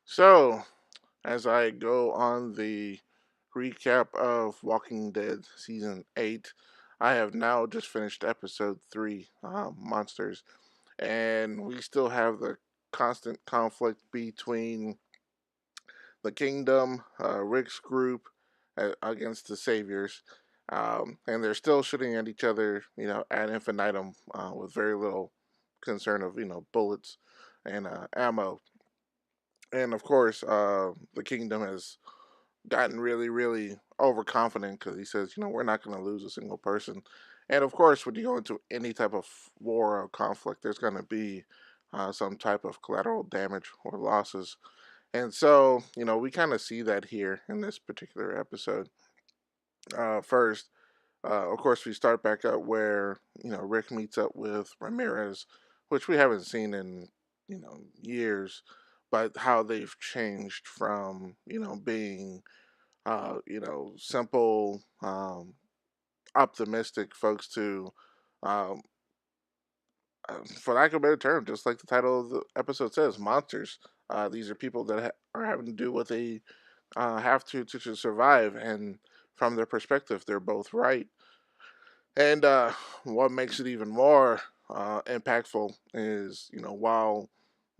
So, as I go on the recap of Walking Dead Season 8, I have now just finished episode 3, Monsters, and we still have the constant conflict between the Kingdom, Rick's group, against the Saviors. And they're still shooting at each other, ad infinitum, with very little concern of, bullets and ammo. And of course, the Kingdom has gotten really, really overconfident because he says, we're not going to lose a single person. And of course, when you go into any type of war or conflict, there's going to be some type of collateral damage or losses. And so, we kind of see that here in this particular episode. First, of course, we start back up where, Rick meets up with Ramirez, which we haven't seen in, years, but how they've changed from, being simple, optimistic folks to, um, for lack of a better term, just like the title of the episode says, monsters. These are people that are having to do what they have to survive, and from their perspective, they're both right. And what makes it even more impactful is, while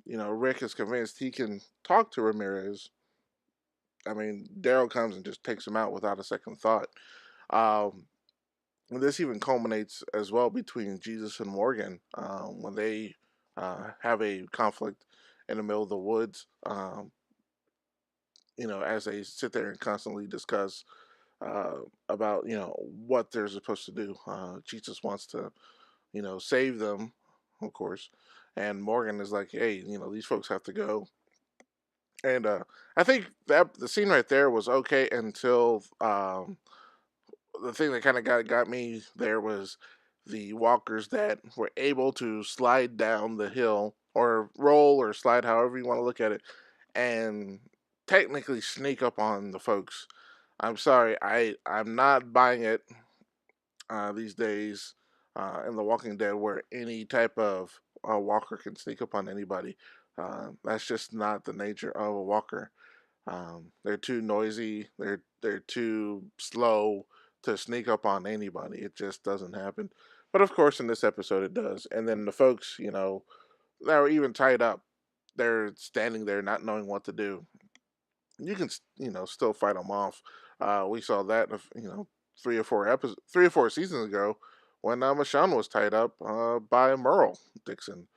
Rick is convinced he can talk to Ramirez. I mean, Daryl comes and just takes him out without a second thought. Um, And this even culminates as well between Jesus and Morgan when they have a conflict in the middle of the woods. As they sit there and constantly discuss about what they're supposed to do. Jesus wants to save them, of course, and Morgan is like, hey, these folks have to go. And I think that the scene right there was okay until the thing that kind of got me there was the walkers that were able to slide down the hill or roll or slide, however you want to look at it, and technically sneak up on the folks. I'm sorry, I'm not buying it these days in The Walking Dead where any type of walker can sneak up on anybody. That's just not the nature of a walker. They're too noisy. They're too slow to sneak up on anybody. It just doesn't happen. But of course, in this episode, it does. And then the folks, that were even tied up, they're standing there not knowing what to do. You can, still fight them off. We saw that, 3 or 4 seasons ago, when Michonne was tied up by Merle Dixon,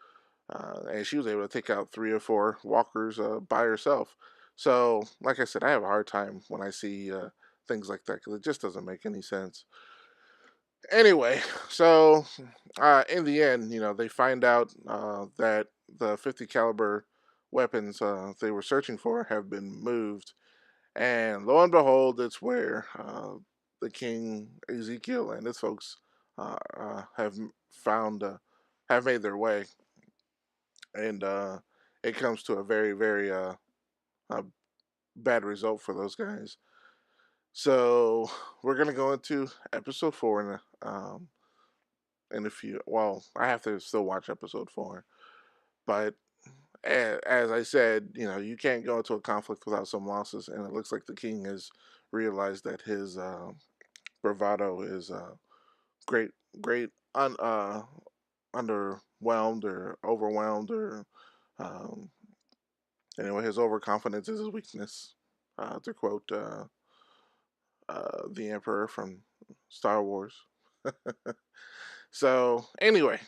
and she was able to take out 3 or 4 walkers by herself. So, like I said, I have a hard time when I see things like that because it just doesn't make any sense. Anyway, so in the end, they find out that the 50 caliber weapons they were searching for have been moved, and lo and behold, it's where the king Ezekiel and his folks have found, have made their way, and it comes to a very, very uh, bad result for those guys. So we're gonna go into episode 4 in a few. Well, I have to still watch episode 4, but as I said, you can't go into a conflict without some losses, and it looks like the king has realized that his bravado is great, great, underwhelmed or overwhelmed or um, anyway, his overconfidence is his weakness. To quote the Emperor from Star Wars. So anyway,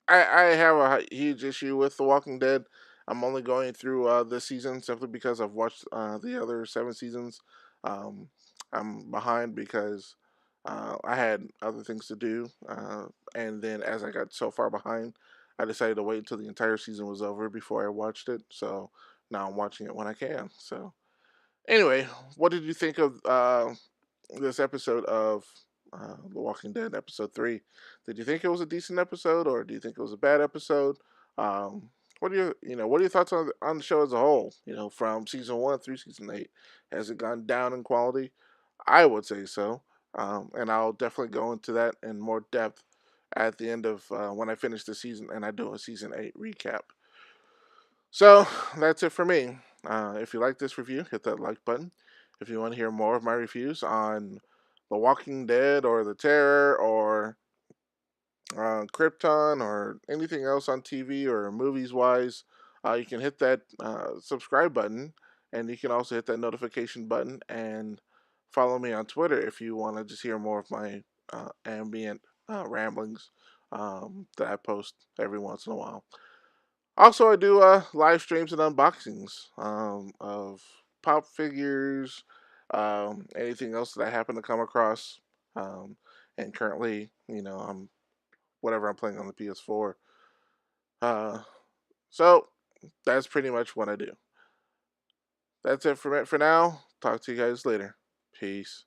I have a huge issue with The Walking Dead. I'm only going through this season simply because I've watched the other 7 seasons. Um, I'm behind because I had other things to do, and then as I got so far behind, I decided to wait until the entire season was over before I watched it. So now I'm watching it when I can. So anyway, what did you think of this episode of The Walking Dead, episode 3? Did you think it was a decent episode, or do you think it was a bad episode? Um, what are your thoughts on the show as a whole? From season 1 through season 8, has it gone down in quality? I would say so, and I'll definitely go into that in more depth at the end of when I finish the season and I do a season 8 recap. So that's it for me. If you like this review, hit that like button. If you want to hear more of my reviews on The Walking Dead or The Terror or Krypton or anything else on TV or movies wise, you can hit that subscribe button, and you can also hit that notification button and follow me on Twitter if you want to just hear more of my ambient ramblings that I post every once in a while. Also, I do live streams and unboxings of pop figures, anything else that I happen to come across. Um, and currently, I'm whatever I'm playing on the PS4. Uh, so that's pretty much what I do. That's it for now. Talk to you guys later. Peace.